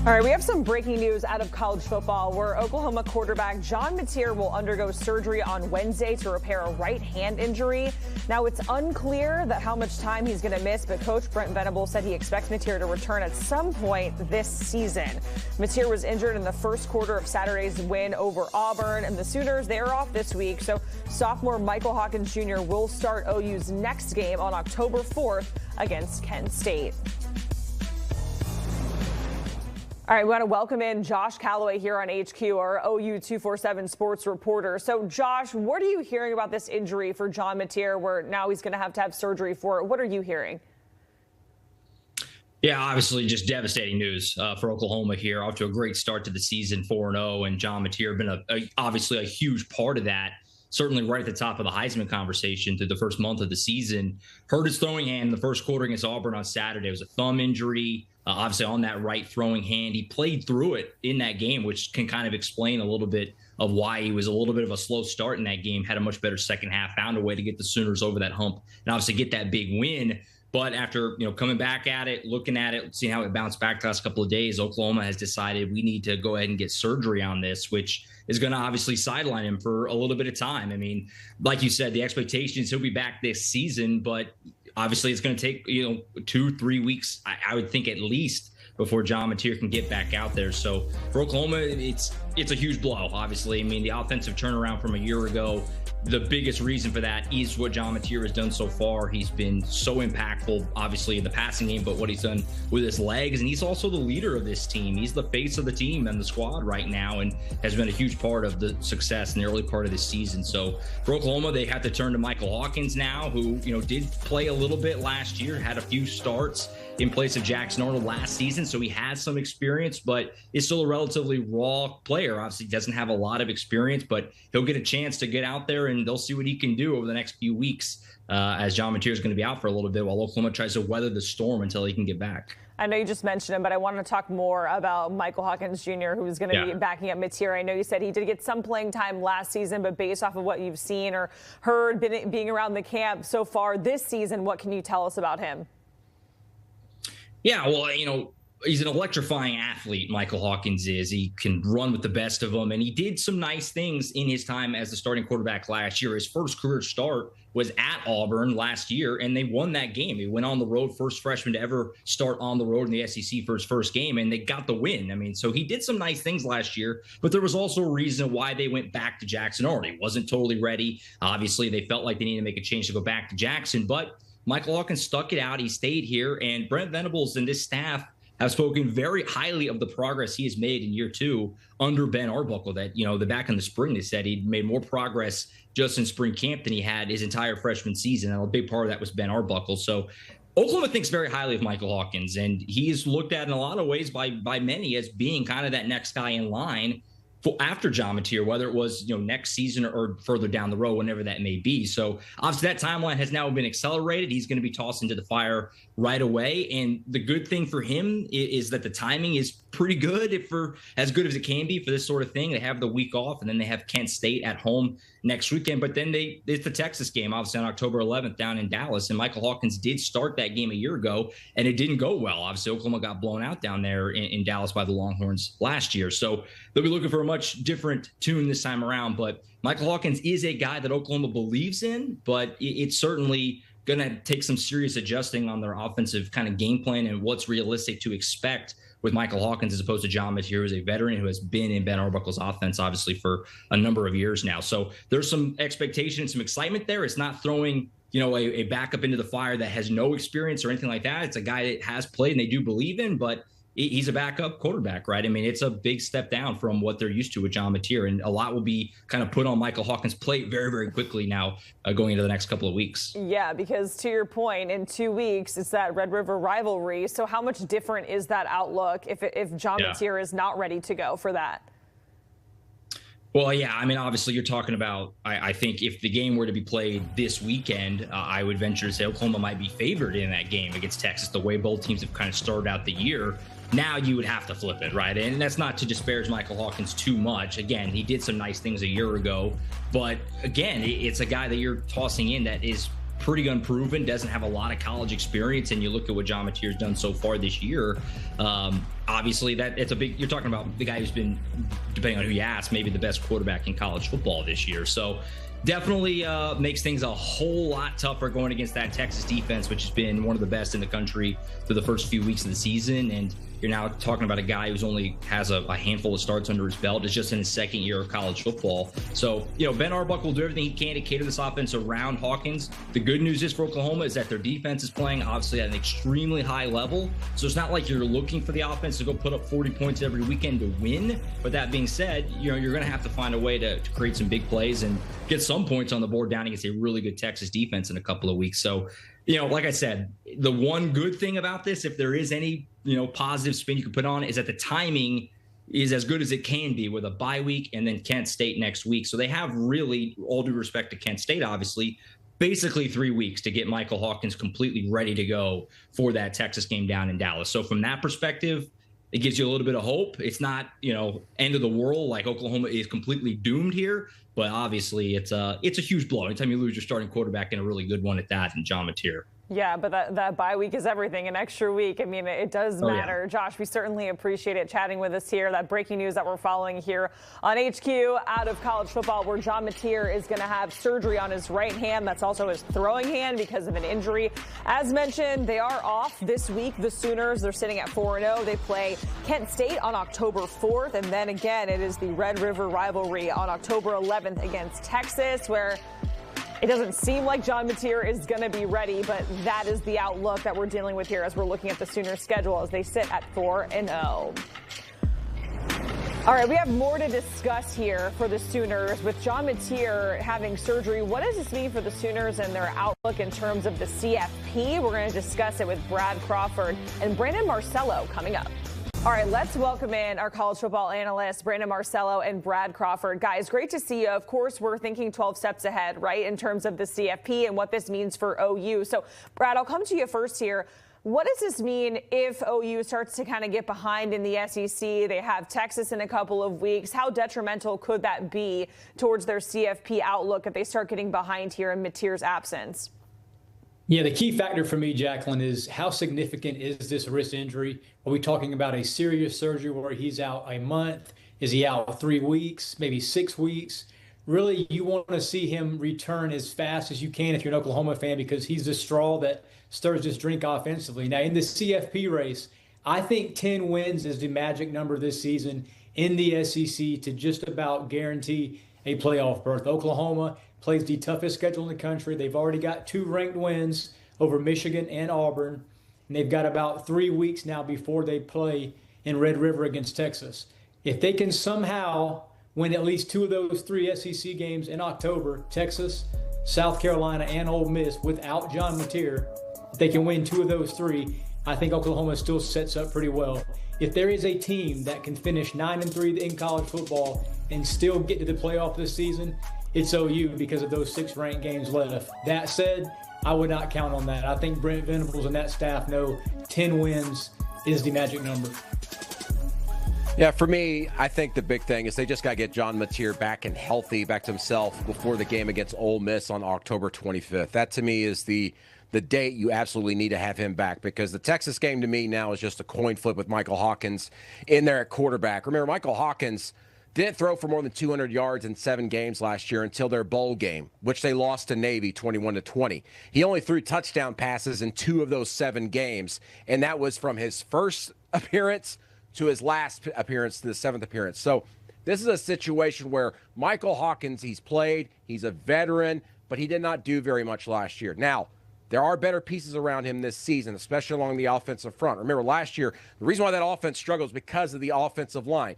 All right, we have some breaking news out of college football where Oklahoma quarterback John Mateer will undergo surgery on Wednesday to repair a right hand injury. Now, it's unclear that how much time he's going to miss, but Coach Brent Venables said he expects Mateer to return at some point this season. Mateer was injured in the first quarter of Saturday's win over Auburn, and the Sooners, they are off this week. So sophomore Michael Hawkins Jr. will start OU's next game on October 4th against Kent State. All right, we want to welcome in Josh Callaway here on HQ, our OU 247 sports reporter. So, Josh, what are you hearing about this injury for John Mateer, where now he's going to have surgery for it? What are you hearing? Yeah, obviously just devastating news for Oklahoma here. Off to a great start to the season, 4-0, and John Mateer been obviously a huge part of that. Certainly right at the top of the Heisman conversation through the first month of the season. Hurt his throwing hand in the first quarter against Auburn on Saturday. It was a thumb injury, obviously on that right throwing hand. He played through it in that game, which can kind of explain a little bit of why he was a little bit of a slow start in that game, had a much better second half, found a way to get the Sooners over that hump and obviously get that big win. But after, coming back at it, looking at it, seeing how it bounced back the last couple of days, Oklahoma has decided we need to go ahead and get surgery on this, which is going to obviously sideline him for a little bit of time. I mean, like you said, the expectation is he'll be back this season, but obviously it's going to take, 2-3 weeks, I would think at least, before John Mateer can get back out there. So for Oklahoma, it's a huge blow, obviously. I mean, the offensive turnaround from a year ago, the biggest reason for that is what John Mateer has done so far. He's been so impactful, obviously, in the passing game, but what he's done with his legs. And he's also the leader of this team. He's the face of the team and the squad right now and has been a huge part of the success in the early part of this season. So for Oklahoma, they have to turn to Michael Hawkins now, who, did play a little bit last year, had a few starts in place of Jackson Arnold last season. So he has some experience, but is still a relatively raw player. Obviously doesn't have a lot of experience, but he'll get a chance to get out there and they'll see what he can do over the next few weeks as John Mateer is going to be out for a little bit while Oklahoma tries to weather the storm until he can get back. I know you just mentioned him, but I want to talk more about Michael Hawkins Jr., who's going to be backing up Mateer. I know you said he did get some playing time last season, but based off of what you've seen or heard being around the camp so far this season, what can you tell us about him? Yeah, well, he's an electrifying athlete, Michael Hawkins is. He can run with the best of them, and he did some nice things in his time as the starting quarterback last year. His first career start was at Auburn last year, and they won that game. He went on the road, first freshman to ever start on the road in the SEC for his first game, and they got the win. I mean, so he did some nice things last year, but there was also a reason why they went back to Jackson Arnold. He wasn't totally ready. Obviously, they felt like they needed to make a change to go back to Jackson, but Michael Hawkins stuck it out. He stayed here, and Brent Venables and this staff have spoken very highly of the progress he has made in year two under Ben Arbuckle. That, the back in the spring, they said he'd made more progress just in spring camp than he had his entire freshman season. And a big part of that was Ben Arbuckle. So Oklahoma thinks very highly of Michael Hawkins, and he is looked at in a lot of ways by many as being kind of that next guy in line after John Mateer, whether it was next season or further down the road, whenever that may be. So obviously that timeline has now been accelerated. He's going to be tossed into the fire right away. And the good thing for him is that the timing is pretty good, for as good as it can be for this sort of thing. They have the week off, and then they have Kent State at home next weekend. But then it's the Texas game, obviously on October 11th down in Dallas. And Michael Hawkins did start that game a year ago, and it didn't go well. Obviously, Oklahoma got blown out down there in Dallas by the Longhorns last year. So they'll be looking for a much different tune this time around. But Michael Hawkins is a guy that Oklahoma believes in, but it's certainly going to take some serious adjusting on their offensive kind of game plan and what's realistic to expect with Michael Hawkins as opposed to John Mateer, who's a veteran who has been in Ben Arbuckle's offense, obviously, for a number of years now. So there's some expectation, some excitement there. It's not throwing, a backup into the fire that has no experience or anything like that. It's a guy that has played and they do believe in, but he's a backup quarterback, right? I mean, it's a big step down from what they're used to with John Mateer, and a lot will be kind of put on Michael Hawkins' plate very, very quickly now going into the next couple of weeks. Yeah, because to your point, in 2 weeks, it's that Red River rivalry. So how much different is that outlook if John Mateer is not ready to go for that? Well, yeah, I mean, obviously you're talking about, I think if the game were to be played this weekend, I would venture to say Oklahoma might be favored in that game against Texas, the way both teams have kind of started out the year. Now you would have to flip it, right? And that's not to disparage Michael Hawkins too much. Again, he did some nice things a year ago, but again, it's a guy that you're tossing in that is pretty unproven, doesn't have a lot of college experience, and you look at what John Mateer's done so far this year, obviously that it's a big, you're talking about the guy who's been, depending on who you ask, maybe the best quarterback in college football this year. So definitely makes things a whole lot tougher going against that Texas defense, which has been one of the best in the country through the first few weeks of the season. And you're now talking about a guy who's only has a handful of starts under his belt. It's just in his second year of college football. So, Ben Arbuck will do everything he can to cater this offense around Hawkins. The good news is for Oklahoma is that their defense is playing obviously at an extremely high level. So it's not like you're looking for the offense to go put up 40 points every weekend to win. But that being said, you're going to have to find a way to create some big plays and get some points on the board down against a really good Texas defense in a couple of weeks. So, like I said, the one good thing about this, if there is any, positive spin you can put on it, is that the timing is as good as it can be with a bye week and then Kent State next week. So they have really, all due respect to Kent State, obviously, basically 3 weeks to get Michael Hawkins completely ready to go for that Texas game down in Dallas. So from that perspective, it gives you a little bit of hope. It's not, end of the world, like Oklahoma is completely doomed here, but obviously it's a huge blow. Anytime you lose your starting quarterback in a really good one at that, and John Mateer. Yeah, but that bye week is everything. An extra week, I mean, it does matter. Yeah. Josh, we certainly appreciate it chatting with us here. That breaking news that we're following here on HQ out of college football, where John Mateer is going to have surgery on his right hand. That's also his throwing hand because of an injury. As mentioned, they are off this week. The Sooners, they're sitting at 4-0. They play Kent State on October 4th. And then again, it is the Red River rivalry on October 11th against Texas, where it doesn't seem like John Mateer is going to be ready, but that is the outlook that we're dealing with here as we're looking at the Sooners' schedule as they sit at 4-0. All right, we have more to discuss here for the Sooners. With John Mateer having surgery, what does this mean for the Sooners and their outlook in terms of the CFP? We're going to discuss it with Brad Crawford and Brandon Marcello coming up. All right, let's welcome in our college football analysts, Brandon Marcello and Brad Crawford. Guys, great to see you. Of course, we're thinking 12 steps ahead, right, in terms of the CFP and what this means for OU. So, Brad, I'll come to you first here. What does this mean if OU starts to kind of get behind in the SEC? They have Texas in a couple of weeks. How detrimental could that be towards their CFP outlook if they start getting behind here in Mateer's absence? Yeah, the key factor for me, Jacqueline, is how significant is this wrist injury? Are we talking about a serious surgery where he's out a month? Is he out 3 weeks, maybe 6 weeks? Really, you want to see him return as fast as you can if you're an Oklahoma fan, because he's the straw that stirs this drink offensively. Now, in the CFP race, I think 10 wins is the magic number this season in the SEC to just about guarantee a playoff berth. Oklahoma plays the toughest schedule in the country. They've already got 2 ranked wins over Michigan and Auburn, and they've got about 3 weeks now before they play in Red River against Texas. If they can somehow win at least 2 of those 3 SEC games in October, Texas, South Carolina, and Ole Miss, without John Mateer, if they can win 2 of those 3, I think Oklahoma still sets up pretty well. If there is a team that can finish 9-3 in college football and still get to the playoff this season, it's OU because of those 6 ranked games left. That said, I would not count on that. I think Brent Venables and that staff know 10 wins is the magic number. Yeah, for me, I think the big thing is they just got to get John Mateer back and healthy, back to himself before the game against Ole Miss on October 25th. That, to me, is the date you absolutely need to have him back, because the Texas game to me now is just a coin flip with Michael Hawkins in there at quarterback. Remember, Michael Hawkins didn't throw for more than 200 yards in 7 games last year until their bowl game, which they lost to Navy 21-20. He only threw touchdown passes in 2 of those 7 games, and that was from his first appearance to his last appearance, to the 7th appearance. So this is a situation where Michael Hawkins, he's played, he's a veteran, but he did not do very much last year. Now, there are better pieces around him this season, especially along the offensive front. Remember, last year, the reason why that offense struggled is because of the offensive line.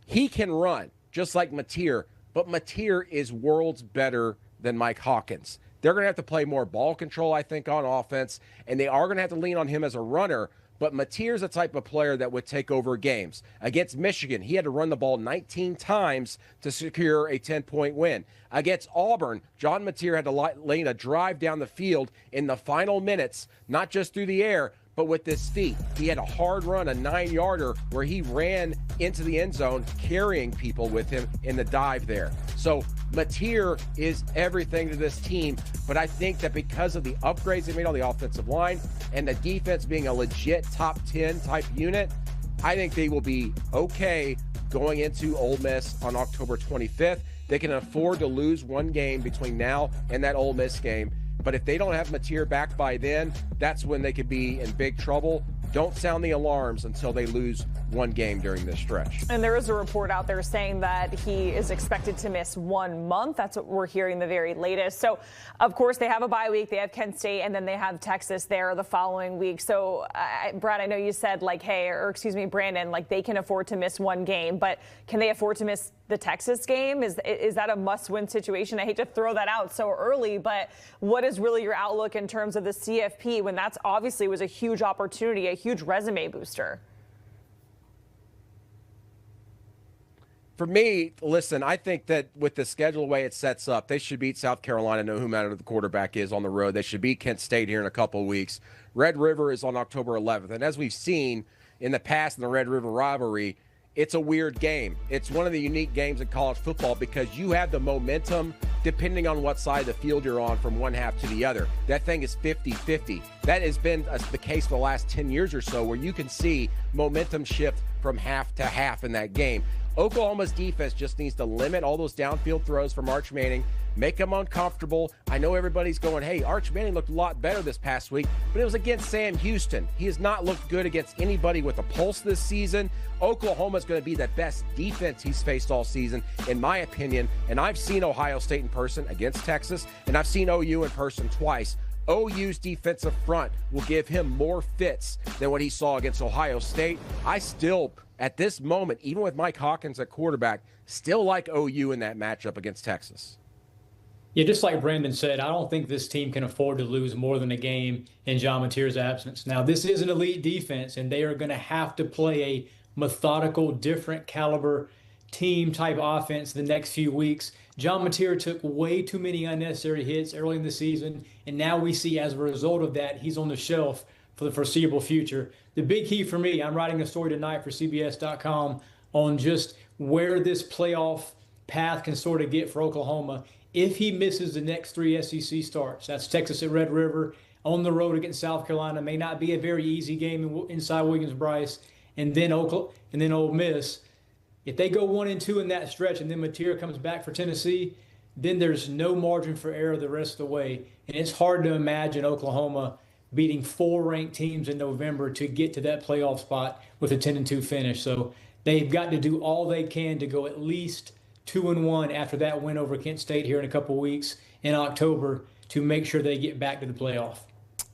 He can run just like Mateer, but Mateer is worlds better than Mike Hawkins. They're going to have to play more ball control, I think, on offense, and they are going to have to lean on him as a runner. But Mateer's the type of player that would take over games. Against Michigan, he had to run the ball 19 times to secure a 10-point win. Against Auburn, John Mateer had to lay a drive down the field in the final minutes, not just through the air, but with his feet. He had a hard run, a 9-yarder, where he ran into the end zone, carrying people with him in the dive there. So Mateer is everything to this team, but I think that because of the upgrades they made on the offensive line and the defense being a legit top 10 type unit, I think they will be okay going into Ole Miss on October 25th. They can afford to lose one game between now and that Ole Miss game. But if they don't have Mateer back by then, that's when they could be in big trouble. Don't sound the alarms until they lose one game during this stretch. And there is a report out there saying that he is expected to miss 1 month. That's what we're hearing the very latest. So, of course, they have a bye week. They have Kent State, and then they have Texas there the following week. So, Brad, I know you said, Brandon, they can afford to miss one game. But can they afford to miss the Texas game? Is that a must-win situation? I hate to throw that out so early, but what is really your outlook in terms of the CFP when that's obviously was a huge opportunity, a huge resume booster? For me, listen, I think that with the schedule the way it sets up, they should beat South Carolina, no matter who the quarterback is on the road. They should beat Kent State here in a couple of weeks. Red River is on October 11th. And as we've seen in the past in the Red River rivalry, it's a weird game. It's one of the unique games in college football because you have the momentum depending on what side of the field you're on from one half to the other. That thing is 50-50. That has been the case for the last 10 years or so where you can see momentum shift from half to half in that game. Oklahoma's defense just needs to limit all those downfield throws from Arch Manning, make them uncomfortable. I know everybody's going, hey, Arch Manning looked a lot better this past week, but it was against Sam Houston. He has not looked good against anybody with a pulse this season. Oklahoma's going to be the best defense he's faced all season, in my opinion. And I've seen Ohio State in person against Texas, and I've seen OU in person twice. OU's defensive front will give him more fits than what he saw against Ohio State. I still, at this moment, even with Mike Hawkins at quarterback, still like OU in that matchup against Texas. Yeah, just like Brandon said, I don't think this team can afford to lose more than a game in John Mateer's absence. Now, this is an elite defense, and they are going to have to play a methodical, different caliber team-type offense the next few weeks. John Mateer took way too many unnecessary hits early in the season, and now we see as a result of that, he's on the shelf for the foreseeable future. The big key for me, I'm writing a story tonight for CBS.com on just where this playoff path can sort of get for Oklahoma. If he misses the next 3 SEC starts, that's Texas at Red River, on the road against South Carolina, may not be a very easy game inside Williams-Brice, and then Ole Miss. If they go 1-2 in that stretch and then Mateer comes back for Tennessee, then there's no margin for error the rest of the way. And it's hard to imagine Oklahoma beating 4 ranked teams in November to get to that playoff spot with a 10-2 finish. So they've got to do all they can to go at least 2-1 after that win over Kent State here in a couple weeks in October to make sure they get back to the playoff.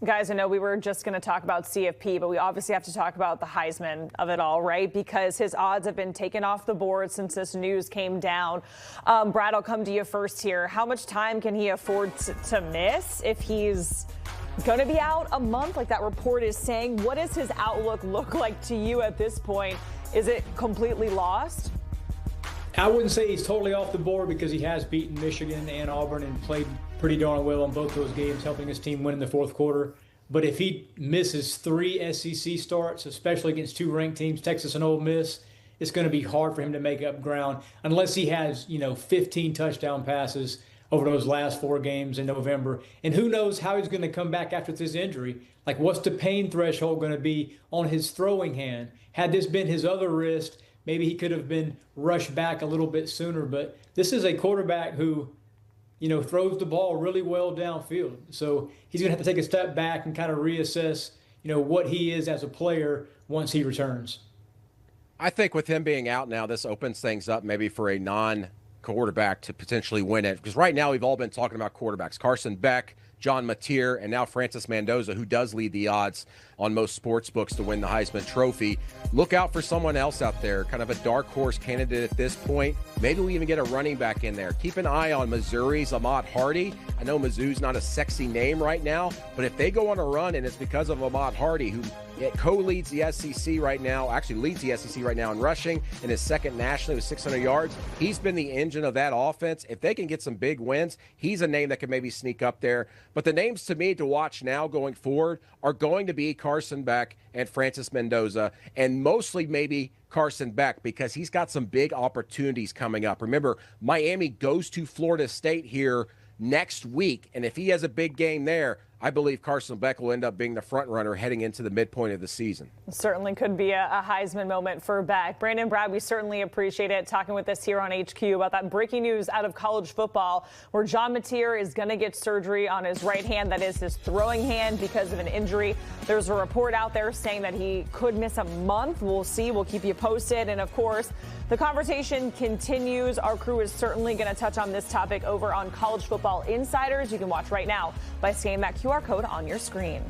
Guys, I know we were just going to talk about CFP, but we obviously have to talk about the Heisman of it all, right? Because his odds have been taken off the board since this news came down. Brad, I'll come to you first here. How much time can he afford to miss if he's going to be out a month like that report is saying? What does his outlook look like to you at this point? Is it completely lost? I wouldn't say he's totally off the board because he has beaten Michigan and Auburn and played pretty darn well in both those games, helping his team win in the fourth quarter. But if he misses 3 SEC starts, especially against 2 ranked teams, Texas and Ole Miss, it's going to be hard for him to make up ground unless he has, 15 touchdown passes over those last 4 games in November. And who knows how he's going to come back after this injury. Like, what's the pain threshold going to be on his throwing hand? Had this been his other wrist, maybe he could have been rushed back a little bit sooner. But this is a quarterback who, throws the ball really well downfield. So he's going to have to take a step back and kind of reassess, what he is as a player once he returns. I think with him being out now, this opens things up maybe for a non-quarterback to potentially win it. Because right now we've all been talking about quarterbacks. Carson Beck, John Mateer, and now Francis Mendoza, who does lead the odds on most sports books to win the Heisman Trophy. Look out for someone else out there, kind of a dark horse candidate at this point. Maybe we even get a running back in there. Keep an eye on Missouri's Ahmad Hardy. I know Mizzou's not a sexy name right now, but if they go on a run and it's because of Ahmad Hardy, who co-leads the SEC right now, actually leads the SEC right now in rushing, and is second nationally with 600 yards. He's been the engine of that offense. If they can get some big wins, he's a name that can maybe sneak up there. But the names to me to watch now going forward are going to be Carson Carson Beck and Francis Mendoza, and mostly maybe Carson Beck, because he's got some big opportunities coming up. Remember, Miami goes to Florida State here next week, and if he has a big game there, I believe Carson Beck will end up being the front runner heading into the midpoint of the season. Certainly could be a Heisman moment for Beck. Brandon, Brad, we certainly appreciate it talking with us here on HQ about that breaking news out of college football, where John Mateer is going to get surgery on his right hand, that is his throwing hand, because of an injury. There's a report out there saying that he could miss a month. We'll see. We'll keep you posted. And of course, the conversation continues. Our crew is certainly going to touch on this topic over on College Football Insiders. You can watch right now by scanning that QR code on your screen.